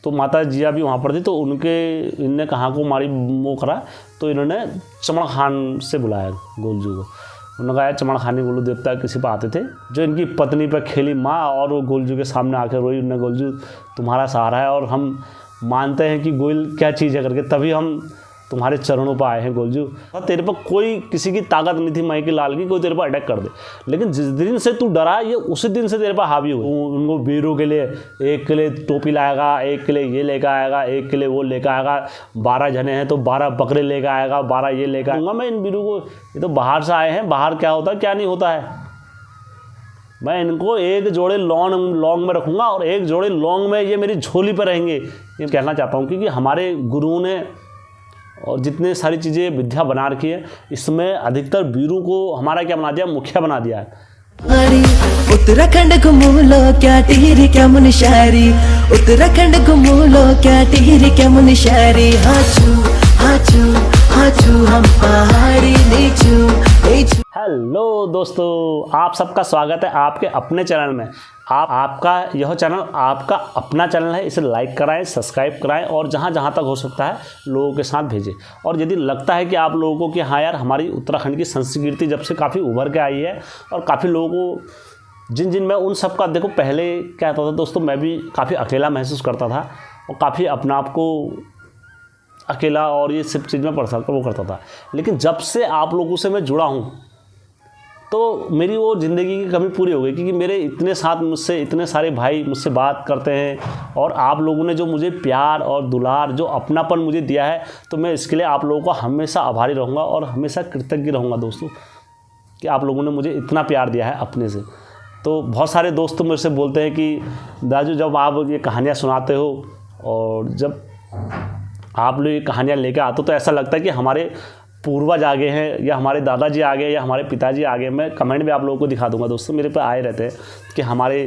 तो माता जिया भी वहाँ पर थी, तो इनने कहाँ को मारी वो करा, तो इन्होंने चमन खान से बुलाया गोलजू को। उन्होंने कहा चमन खानी गोलू देवता किसी पर आते थे, जो इनकी पत्नी पर खेली माँ, और वो गोलजू के सामने आकर रोई। उन्होंने गोलजू तुम्हारा सहारा है और हम मानते हैं कि गोयल क्या चीज़ है करके, तभी हम तुम्हारे चरणों पर आए हैं गोलजू। और तेरे पर कोई किसी की ताकत नहीं थी माई के लाल की, कोई तेरे पर अटैक कर दे, लेकिन जिस दिन से तू डरा ये उसी दिन से तेरे पर हावी हुई। उनको वीरों के लिए, एक के लिए टोपी लाएगा, एक के लिए ये लेकर आएगा, एक के लिए वो लेकर आएगा, 12 जने हैं तो 12 बकरे लेकर आएगा, 12 ये लेकर आऊँगा मैं इन वीरों को। ये तो बाहर से आए हैं, बाहर क्या होता है क्या नहीं होता है। मैं इनको एक जोड़े लौंग में रखूँगा और एक जोड़े लौंग में ये मेरी झोली पर रहेंगे, ये कहना चाहता हूँ। क्योंकि हमारे गुरुओं ने और जितने सारी चीज़ें विद्या बना रखी है, इसमें अधिकतर वीरों को हमारा क्या बना दिया, मुखिया बना दिया है। उत्तराखंड घूमो लो क्या टिहरी क्या मुनिशारी, उत्तराखंड घूमो लो क्या टिहरी क्या मुनिशारी। हाचू हम पहाड़ी नीचू। हेलो दोस्तों, आप सबका स्वागत है आपके अपने चैनल में। आपका यह चैनल आपका अपना चैनल है, इसे लाइक कराएं, सब्सक्राइब कराएं और जहाँ जहाँ तक हो सकता है लोगों के साथ भेजें। और यदि लगता है कि आप लोगों को कि हाँ यार हमारी उत्तराखंड की संस्कृति जब से काफ़ी उभर के आई है और काफ़ी लोगों को जिन मैं उन सब का देखो, पहले क्या होता था दोस्तों, मैं भी काफ़ी अकेला महसूस करता था और काफ़ी अपने आप को अकेला और ये सब चीज़ में वो करता था। लेकिन जब से आप लोगों से मैं जुड़ा हूँ तो मेरी वो ज़िंदगी की कमी पूरी हो गई, क्योंकि मेरे इतने साथ मुझसे इतने सारे भाई मुझसे बात करते हैं और आप लोगों ने जो मुझे प्यार और दुलार, जो अपनापन मुझे दिया है, तो मैं इसके लिए आप लोगों का हमेशा आभारी रहूँगा और हमेशा कृतज्ञ रहूँगा दोस्तों, कि आप लोगों ने मुझे इतना प्यार दिया है अपने से। तो बहुत सारे दोस्त मेरे से बोलते हैं कि दाजू जब आप ये कहानियाँ सुनाते हो और जब आप लोग ये कहानियाँ लेकर आते हो तो ऐसा लगता है कि हमारे पूर्वज आ गए हैं या हमारे दादाजी आ गए या हमारे पिताजी आ गए। मैं कमेंट में आप लोगों को दिखा दूंगा दोस्तों, मेरे पे आए रहते हैं कि हमारे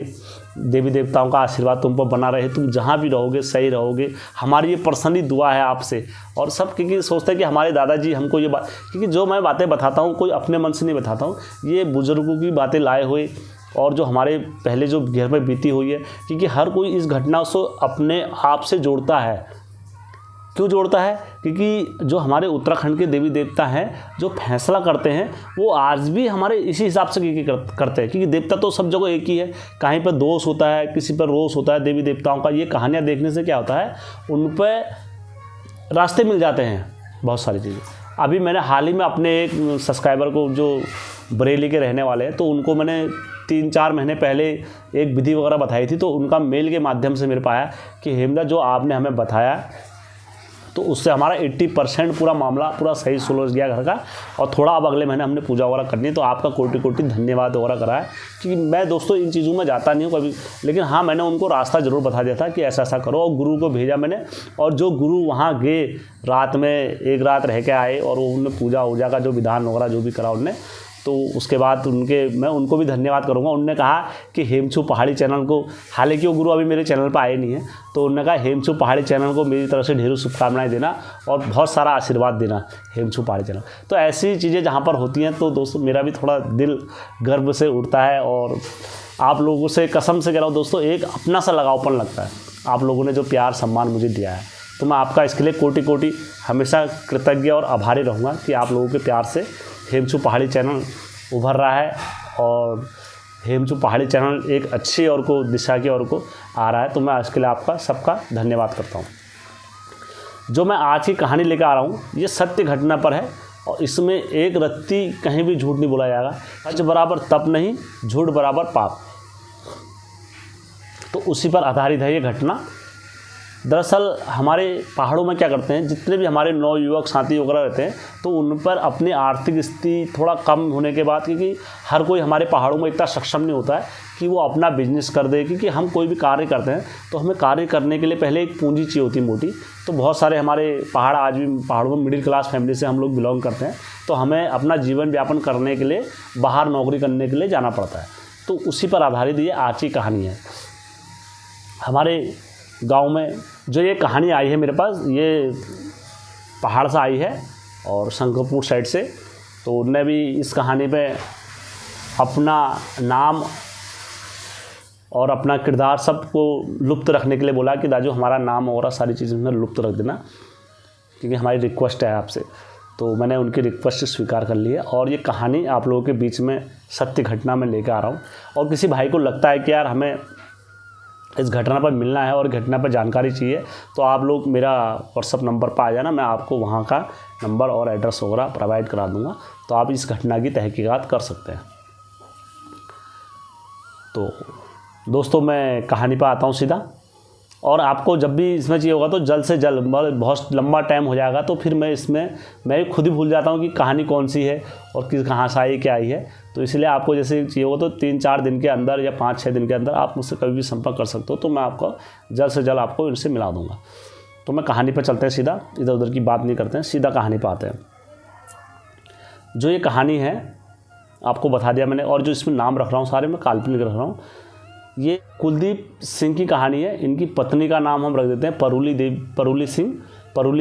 देवी देवताओं का आशीर्वाद तुम पर बना रहे, तुम जहाँ भी रहोगे सही रहोगे। हमारी ये पर्सनली दुआ है आपसे। और सब क्योंकि सोचते हैं कि हमारे दादाजी हमको ये बात, क्योंकि जो मैं बातें बताता हूँ कोई अपने मन से नहीं बताता हूँ, ये बुज़ुर्गों की बातें लाए हुए और जो हमारे पहले जो घर में बीती हुई है, क्योंकि हर कोई इस घटना को अपने आप से जोड़ता है। क्यों जोड़ता है? क्योंकि जो हमारे उत्तराखंड के देवी देवता हैं जो फैसला करते हैं वो आज भी हमारे इसी हिसाब से करते हैं, क्योंकि देवता तो सब जगह एक ही है। कहीं पर दोष होता है, किसी पर रोष होता है देवी देवताओं का। ये कहानियाँ देखने से क्या होता है, उन पर रास्ते मिल जाते हैं बहुत सारी चीज़ें। अभी मैंने हाल ही में अपने एक सब्सक्राइबर को, जो बरेली के रहने वाले हैं, तो उनको मैंने 3-4 महीने पहले एक विधि वगैरह बताई थी। तो उनका मेल के माध्यम से मेरे पास आया कि हेमदा जो आपने हमें बताया, तो उससे हमारा 80% पूरा मामला पूरा सही सुलझ गया घर का। और थोड़ा अब अगले महीने हमने पूजा वगैरह करनी है, तो आपका कोटि धन्यवाद वगैरह करा है। क्योंकि मैं दोस्तों इन चीज़ों में जाता नहीं हूँ कभी, लेकिन हाँ मैंने उनको रास्ता ज़रूर बता दिया था कि ऐसा ऐसा करो। और गुरु को भेजा मैंने, और जो गुरु वहाँ गए रात में एक रात रह के आए और उन्होंने पूजा वूजा का जो विधान वगैरह जो भी करा उनने, तो उसके बाद मैं उनको भी धन्यवाद करूंगा। उन्होंने कहा कि हेमचू पहाड़ी चैनल को, हालांकि वो गुरु अभी मेरे चैनल पर आए नहीं हैं, तो उन्होंने कहा हेमचू पहाड़ी चैनल को मेरी तरफ से ढेरों शुभकामनाएं देना और बहुत सारा आशीर्वाद देना हेमचू पहाड़ी चैनल। तो ऐसी चीज़ें जहाँ पर होती हैं तो दोस्तों मेरा भी थोड़ा दिल गर्व से उठता है। और आप लोगों से कसम से कह रहा हूँ दोस्तों, एक अपना सा लगावपन लगता है। आप लोगों ने जो प्यार सम्मान मुझे दिया है, तो मैं आपका इसके लिए कोटि हमेशा कृतज्ञ और आभारी रहूँगा कि आप लोगों के प्यार से हेमचू पहाड़ी चैनल उभर रहा है और हेमचू पहाड़ी चैनल एक अच्छी और को दिशा की ओर को आ रहा है। तो मैं इसके लिए आपका सबका धन्यवाद करता हूँ। जो मैं आज की कहानी लेकर आ रहा हूँ ये सत्य घटना पर है और इसमें एक रत्ती कहीं भी झूठ नहीं बोला जाएगा। सच बराबर तप नहीं, झूठ बराबर पाप, तो उसी पर आधारित है ये घटना। दरअसल हमारे पहाड़ों में क्या करते हैं, जितने भी हमारे नवयुवक साथी वगैरह रहते हैं, तो उन पर अपनी आर्थिक स्थिति थोड़ा कम होने के बाद, क्योंकि हर कोई हमारे पहाड़ों में इतना सक्षम नहीं होता है कि वो अपना बिजनेस कर दे। क्योंकि हम कोई भी कार्य करते हैं तो हमें कार्य करने के लिए पहले एक पूंजी चाहिए होती है मोटी। तो बहुत सारे हमारे पहाड़ आज भी पहाड़ों में मिडिल क्लास फैमिली से हम लोग बिलोंग करते हैं, तो हमें अपना जीवन यापन करने के लिए बाहर नौकरी करने के लिए जाना पड़ता है। तो उसी पर आधारित ये आज की कहानी है। हमारे गांव में जो ये कहानी आई है मेरे पास, ये पहाड़ से आई है और शंकरपुर साइड से। तो उनने भी इस कहानी पे अपना नाम और अपना किरदार सबको लुप्त रखने के लिए बोला कि दाजू हमारा नाम वगैरह सारी चीज़ें में लुप्त रख देना, क्योंकि हमारी रिक्वेस्ट है आपसे। तो मैंने उनकी रिक्वेस्ट स्वीकार कर ली है और ये कहानी आप लोगों के बीच में सत्य घटना में लेकर आ रहा हूँ। और किसी भाई को लगता है कि यार हमें इस घटना पर मिलना है और घटना पर जानकारी चाहिए, तो आप लोग मेरा व्हाट्सअप नंबर पर आ जाना, मैं आपको वहाँ का नंबर और एड्रेस वगैरह प्रोवाइड करा दूँगा, तो आप इस घटना की तहकीकात कर सकते हैं। तो दोस्तों मैं कहानी पर आता हूँ सीधा, और आपको जब भी इसमें चाहिए होगा तो जल्द से जल्द, बहुत लंबा टाइम हो जाएगा तो फिर मैं खुद ही भूल जाता हूँ कि कहानी कौन सी है और किस कहाँ से आई क्या आई है। तो इसलिए आपको जैसे चाहिए होगा तो 3-4 दिन के अंदर या 5-6 दिन के अंदर आप मुझसे कभी भी संपर्क कर सकते हो, तो मैं आपको जल्द से जल्द आपको इनसे मिला दूँगा। तो मैं कहानी पर चलते हैं सीधा, इधर उधर की बात नहीं करते हैं, सीधा कहानी पर आते हैं। जो ये कहानी है आपको बता दिया मैंने, और जो इसमें नाम रख रहा हूँ सारे मैं काल्पनिक रख रहा हूँ। ये कुलदीप सिंह की कहानी है। इनकी पत्नी का नाम हम रख देते हैं परुली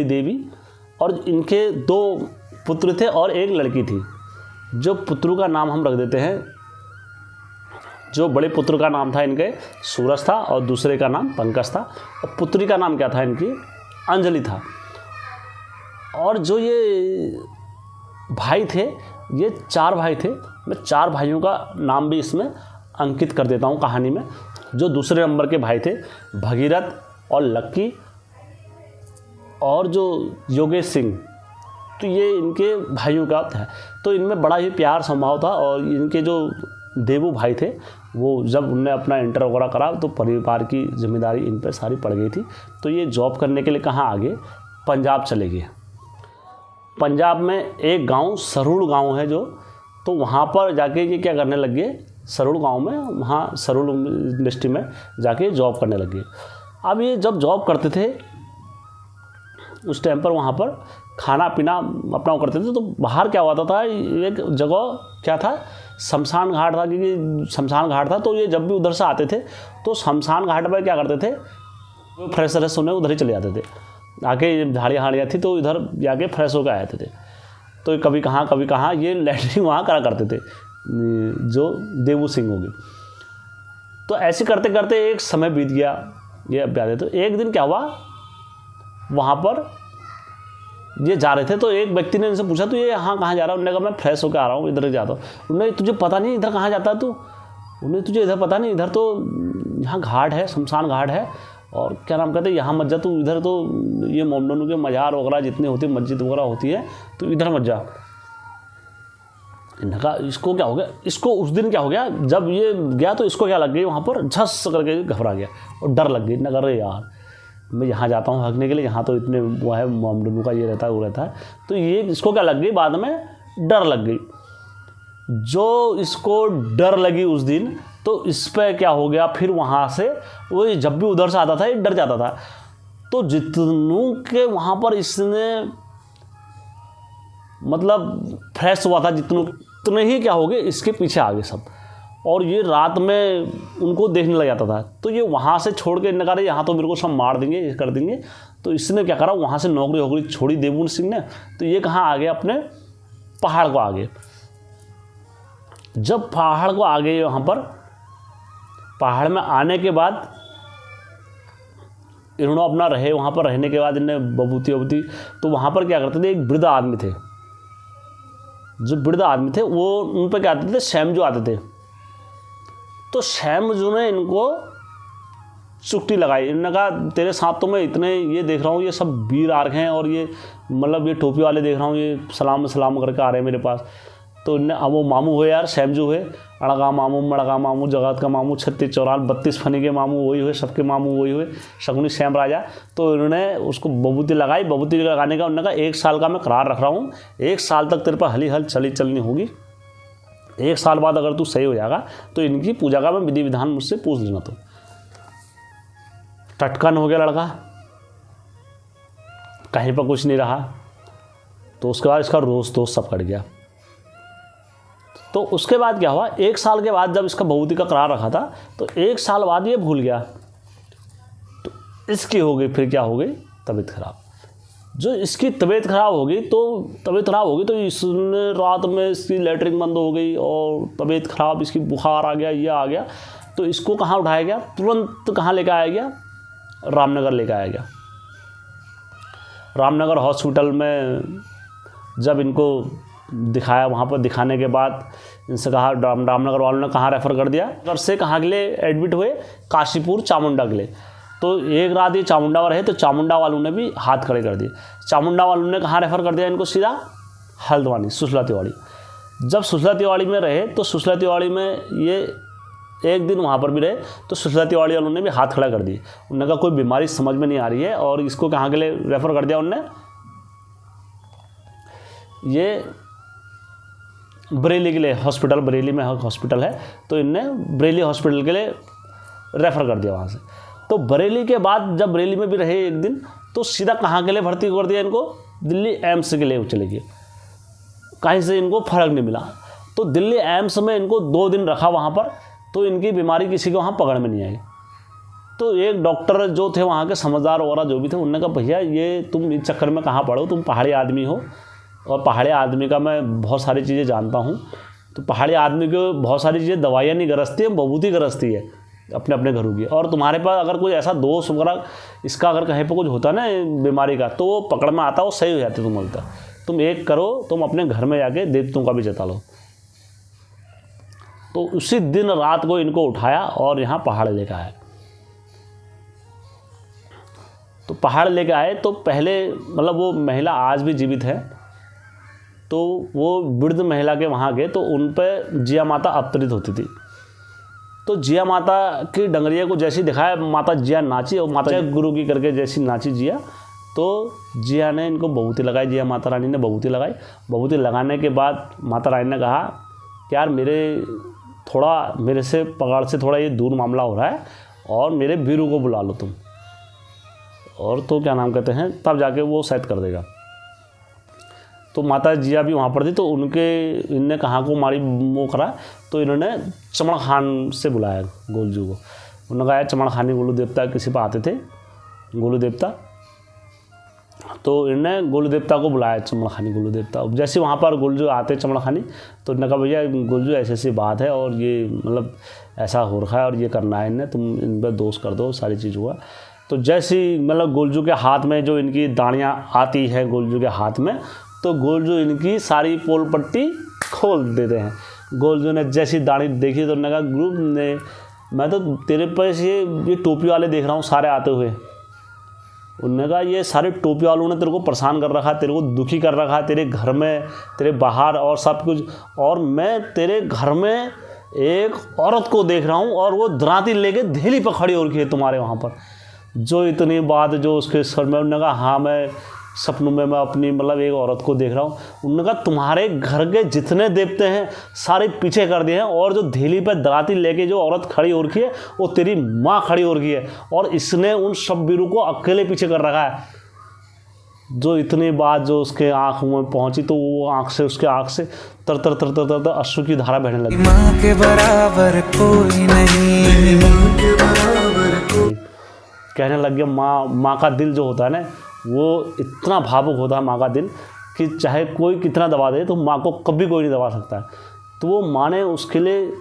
देवी, और इनके 2 पुत्र थे और 1 लड़की थी। जो पुत्रों का नाम हम रख देते हैं, जो बड़े पुत्र का नाम था इनके सूरज था और दूसरे का नाम पंकज था, और पुत्री का नाम क्या था इनकी अंजलि था। और जो ये भाई थे, ये 4 भाई थे। मैं 4 भाइयों का नाम भी इसमें अंकित कर देता हूँ कहानी में। जो दूसरे नंबर के भाई थे भगीरथ और लक्की और जो योगेश सिंह, तो ये इनके भाइयों का है। तो इनमें बड़ा ही प्यार संभाव था। और इनके जो देवू भाई थे वो जब उनने अपना इंटर वगैरह करा तो परिवार की जिम्मेदारी इन पर सारी पड़ गई थी। तो ये जॉब करने के लिए कहाँ आगे पंजाब चले गए। पंजाब में एक गांव सरूड़ गांव है जो, तो वहाँ पर जाके ये क्या करने लग गए, सरूड़ गांव में, वहाँ सरूड़ इंडस्ट्री में जाके जॉब करने लग गए। अब ये जब जॉब करते थे उस टाइम पर वहाँ पर खाना पीना अपना करते थे। तो बाहर क्या होता था, एक जगह क्या था, शमशान घाट था, क्योंकि शमशान घाट था। तो ये जब भी उधर से आते थे तो शमशान घाट पर क्या करते थे, वो फ्रेश व्रेश होने उधर ही चले जाते थे। आके झाड़ियाँ हाड़ियाँ थी तो इधर जाके फ्रेश होकर आए थे। तो कभी कहाँ ये लैटरिन वहाँ करा करते थे जो देवू सिंह हो गए। तो ऐसे करते करते एक समय बीत गया, ये अब याद है। तो एक दिन क्या हुआ, वहाँ पर ये जा रहे थे तो एक व्यक्ति ने इनसे पूछा, तो ये यहाँ कहाँ जा रहा है? उन्होंने कहा मैं फ्रेश होकर आ रहा हूँ, इधर जाता हूँ। उन्होंने तुझे पता नहीं इधर कहाँ जाता है तू? उन्हें तुझे इधर पता नहीं, इधर तो यहाँ घाट है, शमशान घाट है, और क्या नाम कहते हैं, यहाँ मत जा तू, इधर तो ये मोमडनों के मज़ार वगैरह जितने होते हैं, मस्जिद वगैरह होती है, तो इधर मत जा। इन्होंने कहा इसको क्या हो गया, इसको उस दिन क्या हो गया, जब ये गया तो इसको क्या लग गई, वहाँ पर झस करके घबरा गया और डर लग गई। न कर रहे यार मैं यहाँ जाता हूँ हकने के लिए, यहाँ तो इतने वो है मोमडनों का ये रहता है वो रहता है। तो ये इसको क्या लग गई, बाद में डर लग गई। जो इसको डर लगी उस दिन, तो इस पर क्या हो गया, फिर वहाँ से वो जब भी उधर से आता था ये डर जाता था। तो जितनों के वहाँ पर इसने मतलब फ्रेश हुआ था, जितनों उतने ही क्या हो गए इसके पीछे आ गए सब, और ये रात में उनको देखने लग जाता था। तो ये वहाँ से छोड़ के इन्होंने कहा यहाँ तो मेरे को सब मार देंगे, ये कर देंगे। तो इसने क्या करा, वहाँ से नौकरी वोकरी छोड़ी देवू सिंह ने। तो ये कहाँ आ गए, अपने पहाड़ को आ गए। जब पहाड़ को आ गए, वहाँ पर पहाड़ में आने के बाद इन्होंने अपना रहे, वहाँ पर रहने के बाद इन्हें बबूती। तो वहाँ पर क्या करते थे, एक वृद्ध आदमी थे, जो वृद्ध आदमी थे वो उन पर क्या आते थे, शैमजू आते थे। तो शैमजू ने इनको चुट्टी लगाई। इन्होंने कहा तेरे साथ तो मैं इतने ये देख रहा हूँ, ये सब वीर आर्क हैं, और ये मतलब ये टोपी वाले देख रहा हूँ, ये सलाम करके आ रहे हैं मेरे पास। तो इनने अब वो मामू हुए यार, शैमजू हुए, अड़गा मामू, मड़गा मामू, जगत का मामू, 36 चौराल 32 फनी के मामू वही हुए, सबके मामू वही हुए, शकुनी श्याम राजा। तो इन्होंने उसको बबूती लगाई। बबूती लगाने का उन्होंने कहा 1 साल का मैं करार रख रहा हूँ, 1 साल तक तेरे पर हली हल चलनी होगी, 1 साल बाद अगर तू सही हो जाएगा तो इनकी पूजा का मैं विधि विधान मुझसे पूछ लेना। तो टटकन हो गया लड़का, कहीं पर कुछ नहीं रहा। तो उसके बाद इसका रोज दोस्त सब कट गया। तो उसके बाद क्या हुआ, 1 साल के बाद जब इसका बबूती का करार रखा था, तो 1 साल बाद ये भूल गया। तो इसकी हो गई, फिर क्या हो गई, तबीयत खराब। जो इसकी तबीयत खराब हो गई, तो इसने रात में इसकी लैटरिन बंद हो गई और तबीयत खराब, इसकी बुखार आ गया, ये आ गया। तो इसको कहाँ उठाया गया, तुरंत कहाँ लेकर आया गया, रामनगर लेकर आया गया। रामनगर हॉस्पिटल में जब इनको दिखाया, वहाँ पर दिखाने के बाद इनसे कहा, रामनगर वालों ने कहाँ रेफ़र कर दिया, घर से कहाँ के लिए एडमिट हुए, काशीपुर चामुंडा के लिए। तो एक रात ये चामुंडा में रहे, तो चामुंडा वालों ने भी हाथ खड़े कर दिए। चामुंडा वालों ने कहाँ रेफ़र कर दिया इनको, सीधा हल्द्वानी, सुशला तिवाड़ी। जब सुशला तिवाड़ी में रहे तो सुशला तिवाड़ी में ये एक दिन वहाँ पर भी रहे, तो सुशला तिवाड़ी वालों ने भी हाथ खड़ा कर दिए। उन्होंने कहा कोई बीमारी समझ में नहीं आ रही है, और इसको कहाँ के लिए रेफ़र कर दिया उनने, ये बरेली के लिए हॉस्पिटल, बरेली में हॉस्पिटल है, तो इनने बरेली हॉस्पिटल के लिए रेफ़र कर दिया वहाँ से। तो बरेली के बाद जब बरेली में भी रहे एक दिन, तो सीधा कहाँ के लिए भर्ती कर दिया इनको, दिल्ली एम्स के लिए चले गए। कहीं से इनको फ़र्क नहीं मिला, तो दिल्ली एम्स में इनको 2 दिन रखा वहाँ पर, तो इनकी बीमारी किसी को वहाँ पकड़ में नहीं आई। तो एक डॉक्टर जो थे वहाँ के समझदार वगैरह जो भी थे, उन्होंने कहा भैया ये तुम इस चक्कर में कहाँ पड़ो, तुम पहाड़ी आदमी हो, और पहाड़ी आदमी का मैं बहुत सारी चीज़ें जानता हूँ। तो पहाड़ी आदमी को बहुत सारी चीज़ें दवाइयाँ नहीं गरजती है, बबूती गरजती है अपने अपने घरों की। और तुम्हारे पास अगर कोई ऐसा दोष वगैरह इसका अगर कहीं पर कुछ होता ना बीमारी का, तो वो पकड़ में आता, वो सही हो जाती। तुम बोलता तुम एक करो, तुम अपने घर में जाके देवतों का भी जता लो। तो उसी दिन रात को इनको उठाया और यहाँ पहाड़ लेकर आए। तो पहाड़ लेकर आए तो पहले मतलब वो महिला आज भी जीवित है, तो वो वृद्ध महिला के वहाँ गए, तो उन पर जिया माता अवतरित होती थी। तो जिया माता की डंगरिया को जैसी दिखाया, माता जिया नाची, और माता गुरु की करके जैसी नाची जिया, तो जिया ने इनको बबूती लगाई, जिया माता रानी ने बबूती लगाई। बबूती लगाने के बाद माता रानी ने कहा कि यार मेरे से पगार से थोड़ा ये दूर मामला हो रहा है, और मेरे वीरू को बुला लो तुम, और तो क्या नाम कहते हैं, तब जाके वो शायद कर देगा। तो माता जिया भी वहाँ पर थी, तो इनने कहाँ को मारी वो करा, तो इन्होंने चमड़ खान से बुलाया गोलजू को। उन्होंने कहा चमड़ खानी गोलू देवता किसी पर आते थे, गोलू देवता, तो इन्होंने गोलू देवता को बुलाया, चमड़ खानी गोलू देवता। जैसे वहाँ पर गोलजू आते चमड़ खानी, तो इन्होंने कहा भैया गोलजू ऐसी ऐसी बात है, और ये मतलब ऐसा हो रखा है, और ये करना है इन्हें, तुम इन पर दोष कर दो, सारी चीज़ हुआ। तो जैसे मतलब गोलजू के हाथ में जो इनकी दाड़ियाँ आती है गोलजू के हाथ में, तो गोलजू इनकी सारी पोल पट्टी खोल देते हैं। गोलजू ने जैसी दाढ़ी देखी, तो उन्होंने कहा ग्रुप ने, मैं तो तेरे पास ये टोपी वाले देख रहा हूँ सारे आते हुए। उन्होंने कहा ये सारे टोपी वालों ने तेरे को परेशान कर रखा, तेरे को दुखी कर रखा, तेरे घर में, तेरे बाहर और सब कुछ, और मैं तेरे घर में एक औरत को देख रहा हूँ, और वो दराती लेके धेली पर खड़ी हो रखी है तुम्हारे वहाँ पर। जो इतनी बात जो उसके सर में, उन्होंने कहा हाँ मैं सपनों में मैं अपनी मतलब एक औरत को देख रहा हूँ। उन्होंने कहा तुम्हारे घर के जितने देवते हैं सारे पीछे कर दिए हैं, और जो धेली पर दराती लेके जो औरत खड़ी हो रखी है वो तेरी माँ खड़ी हो रखी है, और इसने उन सब वीरों को अकेले पीछे कर रखा है। जो इतनी बात जो उसके आँख में पहुँची, तो वो उसके आँख से तर तर तर तर तर, तर अश्रु की धारा बहने लगी। माँ के बराबर कोई नहीं, माँ के बराबर कोई। कहने लग गया माँ का दिल जो होता है ना, वो इतना भावुक होता है माँ का दिल, कि चाहे कोई कितना दबा दे, तो माँ को कभी कोई नहीं दबा सकता है। तो वो माँ ने उसके लिए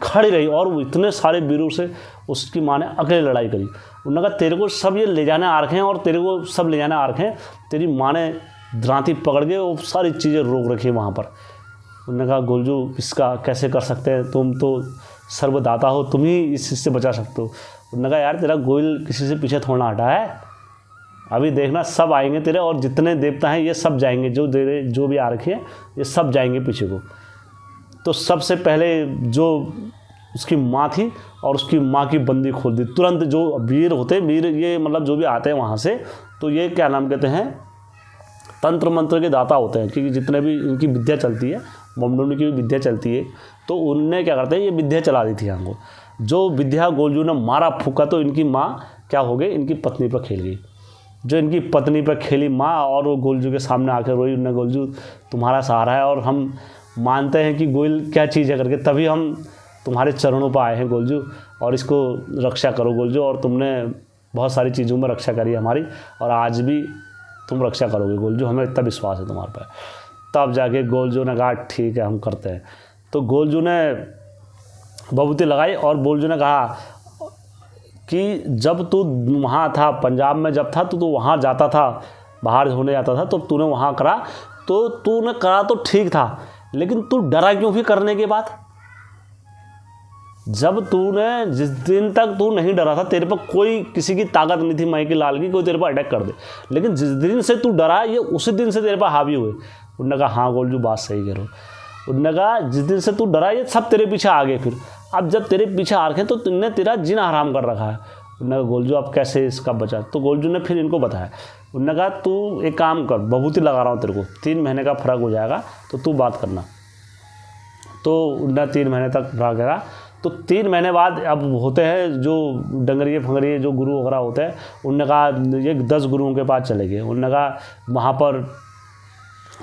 खड़ी रही, और वो इतने सारे वीरों से उसकी माँ ने अकेले लड़ाई करी। उन्होंने कहा तेरे को सब ये ले जाने आ रखे हैं, और तेरे को सब ले जाने आ रखे हैं। तेरी माँ ने द्रांति पकड़ के वो सारी चीज़ें रोक रखी है वहाँ पर। उन्होंने कहा गोलजू इसका कैसे कर सकते हैं, तुम तो सर्वदाता हो, तुम ही इस चीज़ से बचा सकते हो। उन्होंने कहा यार तेरा गोयल किसी से पीछे थोड़ा हटा है, अभी देखना सब आएंगे तेरे, और जितने देवता हैं ये सब जाएंगे, जो भी आ रखे हैं ये सब जाएंगे पीछे को। तो सबसे पहले जो उसकी माँ थी, और उसकी माँ की बंदी खोल दी तुरंत। जो वीर होते हैं, वीर ये मतलब जो भी आते हैं वहाँ से, तो ये क्या नाम कहते हैं, तंत्र मंत्र के दाता होते हैं, क्योंकि जितने भी इनकी विद्या चलती है, बमडोनी की भी विद्या चलती है, तो उनने क्या करते हैं ये विद्या चला दी थी यहाँ को। जो विद्या गोलजू ने मारा फूका, तो इनकी माँ क्या हो गई, इनकी पत्नी पर खेल गई। जो इनकी पत्नी पर खेली माँ, और वो गोलजू के सामने आकर रोई। उन्होंने गोलजू तुम्हारा सहारा है, और हम मानते हैं कि गोयल क्या चीज़ है करके, तभी हम तुम्हारे चरणों पर आए हैं गोलजू, और इसको रक्षा करो गोलजू। और तुमने बहुत सारी चीज़ों में रक्षा करी हमारी, और आज भी तुम रक्षा करोगे गोलजू, हमें इतना विश्वास है तुम्हारे पर। तब जाके गोलजू ने कहा ठीक है हम करते हैं। तो गोलजू ने भभूति लगाई और बोलजू ने कहा कि जब तू वहाँ था पंजाब में, जब था तो वहाँ जाता था, बाहर होने जाता था, तो तूने वहाँ करा, तो तूने करा तो ठीक था, लेकिन तू डरा क्यों फिर करने के बाद? जब तूने, जिस दिन तक तू नहीं डरा था, तेरे पर कोई किसी की ताकत नहीं थी माई के लाल की, कोई तेरे पर अटैक कर दे, लेकिन जिस दिन से तू डरा ये उसी दिन से तेरे पर हावी हुए। उन्होंने कहा हाँ गोलजू बात सही कह रहे हो। उन्होंने कहा जिस दिन से तू डरा ये सब तेरे पीछे आ गए, फिर अब जब तेरे पीछे आ रखे तो तुमने तेरा जीना हराम कर रखा है। उन्होंने कहा गोलजू आप कैसे इसका बचा? तो गोलजू ने फिर इनको बताया। उन्होंने कहा तू एक काम कर, भभूति लगा रहा हूँ तेरे को, 3 महीने का फ़र्क हो जाएगा, तो तू बात करना। तो उन्होंने 3 महीने तक रहा गया। तो 3 महीने बाद अब होते हैं जो डंगरिए फंगरिए जो गुरु वगैरह होते हैं, उन्होंने कहा ये 10 गुरुओं के पास चले गए। उन्होंने कहा वहाँ पर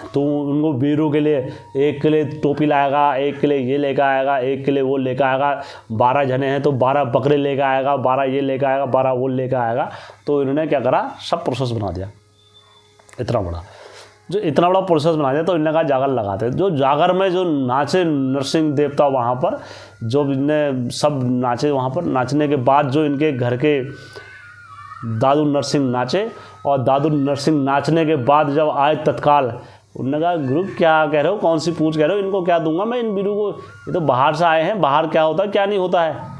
तो उनको वीरों के लिए, एक के लिए टोपी लाएगा, एक के लिए ये लेकर आएगा, एक के लिए वो लेकर आएगा, 12 जने हैं तो 12 बकरे लेकर आएगा, 12 ये लेकर आएगा, 12 वो लेकर आएगा। तो इन्होंने क्या करा, सब प्रोसेस बना दिया इतना बड़ा। जो इतना बड़ा प्रोसेस बना दिया तो इन्होंने कहा जागर लगाते। जो जागर में जो नाचे नरसिंह देवता वहाँ पर, जो इनने सब नाचे वहाँ पर, नाचने के बाद जो इनके घर के दादू नरसिंह नाचे, और दादू नरसिंह नाचने के बाद जब आए तत्काल, उन्होंने कहा गुरु क्या कह रहे हो, कौन सी पूछ कह रहे हो, इनको क्या दूंगा मैं इन वीरों को, ये तो बाहर से आए हैं, बाहर क्या होता है क्या नहीं होता है,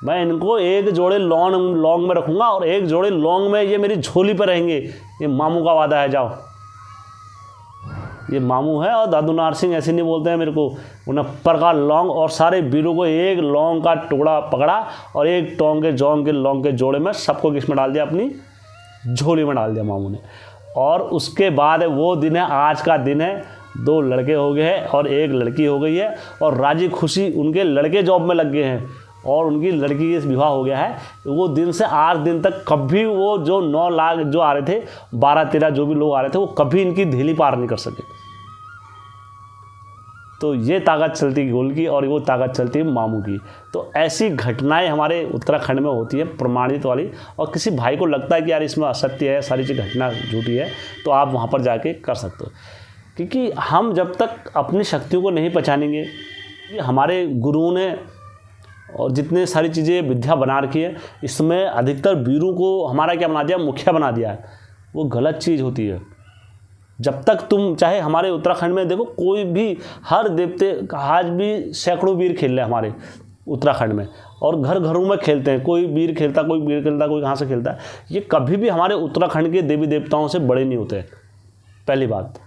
मैं इनको एक जोड़े लौंग में रखूँगा और एक जोड़े लौंग में ये मेरी झोली पर रहेंगे, ये मामू का वादा है, जाओ। ये मामू है और दादू नारसिंह ऐसे नहीं बोलते हैं मेरे को। उन्हें पर का लौंग और सारे वीरों को एक लौंग का टुकड़ा पकड़ा और एक टोंग के जौंग के लौंग के जोड़े में सबको किसमें डाल दिया, अपनी झोली में डाल दिया मामू ने। और उसके बाद वो दिन है, आज का दिन है, 2 लड़के हो गए हैं और 1 लड़की हो गई है, और राजी खुशी उनके लड़के जॉब में लग गए हैं और उनकी लड़की का विवाह हो गया है। वो दिन से आज दिन तक कभी वो जो 9 लाख जो आ रहे थे, 12-13 जो भी लोग आ रहे थे, वो कभी इनकी ढीली पार नहीं कर सके। तो ये ताकत चलती गोल की और वो ताकत चलती है मामू की। तो ऐसी घटनाएं हमारे उत्तराखंड में होती है प्रमाणित वाली, और किसी भाई को लगता है कि यार इसमें असत्य है, सारी चीज़ घटना झूठी है, तो आप वहाँ पर जाके कर सकते हो। क्योंकि हम जब तक अपनी शक्तियों को नहीं पहचानेंगे, हमारे गुरुओं ने और जितने सारी चीज़ें विद्या बना रखी है, इसमें अधिकतर वीरों को हमारा क्या बना दिया, मुखिया बना दिया है। वो गलत चीज़ होती है। जब तक तुम, चाहे हमारे उत्तराखंड में देखो, कोई भी हर देवते आज भी सैकड़ों वीर खेल रहे हैं हमारे उत्तराखंड में, और घर घरों में खेलते हैं। कोई वीर खेलता, कोई कहाँ से खेलता है। ये कभी भी हमारे उत्तराखंड के देवी देवताओं से बड़े नहीं होते। पहली बात,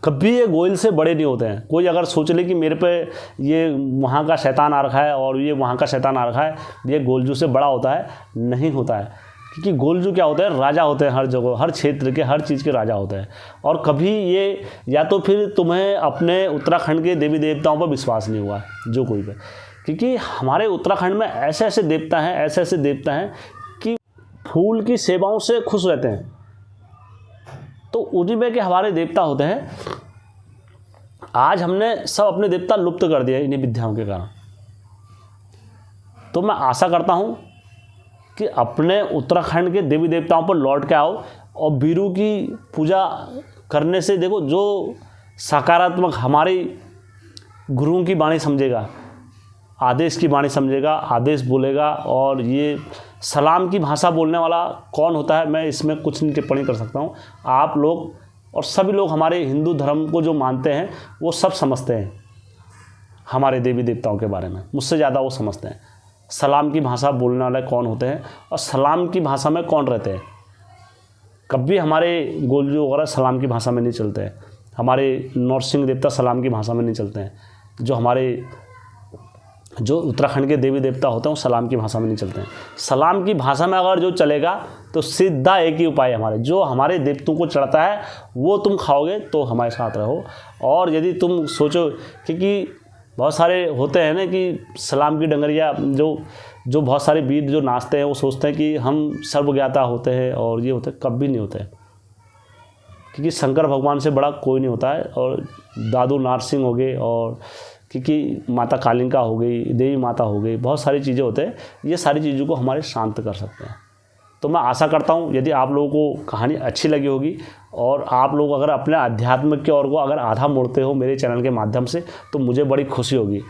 कभी ये गोइल से बड़े नहीं होते हैं। कोई अगर सोच ले कि मेरे पे ये वहाँ का शैतान आ रखा है और ये वहाँ का शैतान आ रखा है, ये गोलजू से बड़ा होता है, नहीं होता है। क्योंकि गोलजू क्या होते हैं, राजा होते हैं, हर जगह हर क्षेत्र के हर चीज़ के राजा होते हैं। और कभी ये, या तो फिर तुम्हें अपने उत्तराखंड के देवी देवताओं पर विश्वास नहीं हुआ जो कोई पे, क्योंकि हमारे उत्तराखंड में ऐसे ऐसे देवता हैं, ऐसे ऐसे देवता हैं कि फूल की सेवाओं से खुश रहते हैं। तो उन्हीं में के हमारे देवता होते हैं। आज हमने सब अपने देवता लुप्त कर दिए इन्हीं विद्याओं के कारण। तो मैं आशा करता हूँ कि अपने उत्तराखंड के देवी देवताओं पर लौट के आओ, और वीरों की पूजा करने से देखो, जो सकारात्मक हमारी गुरुओं की वाणी समझेगा, आदेश की वाणी समझेगा, आदेश बोलेगा। और ये सलाम की भाषा बोलने वाला कौन होता है, मैं इसमें कुछ नहीं टिप्पणी कर सकता हूँ। आप लोग और सभी लोग हमारे हिंदू धर्म को जो मानते हैं, वो सब समझते हैं हमारे देवी देवताओं के बारे में, मुझसे ज़्यादा वो समझते हैं सलाम की भाषा बोलने वाले कौन होते हैं और सलाम की भाषा में कौन रहते हैं। कभी हमारे गोलजू वगैरह सलाम की भाषा में नहीं चलते हैं, हमारे नरसिंह देवता सलाम की भाषा में नहीं चलते हैं। जो हमारे जो उत्तराखंड के देवी देवता होते हैं वो सलाम की भाषा में नहीं चलते हैं। सलाम की भाषा में अगर जो चलेगा तो सीधा एक ही उपाय हमारे, जो हमारे देवतों को चढ़ता है वो तुम खाओगे तो हमारे साथ रहो। और यदि तुम सोचो, क्योंकि बहुत सारे होते हैं ना कि सलाम की डंगरिया जो बहुत सारे वीर जो नाचते हैं, वो सोचते हैं कि हम सर्वज्ञाता होते हैं और ये होते हैं, कभी नहीं होते हैं। क्योंकि शंकर भगवान से बड़ा कोई नहीं होता है। और दादू नारसिंह हो गए, और क्योंकि माता कालिंका हो गई, देवी माता हो गई, बहुत सारी चीज़ें होते हैं। ये सारी चीज़ों को हमारे शांत कर सकते हैं। तो मैं आशा करता हूँ यदि आप लोगों को कहानी अच्छी लगी होगी और आप लोग अगर अपने आध्यात्म की ओर को अगर आधा मोड़ते हो मेरे चैनल के माध्यम से तो मुझे बड़ी खुशी होगी।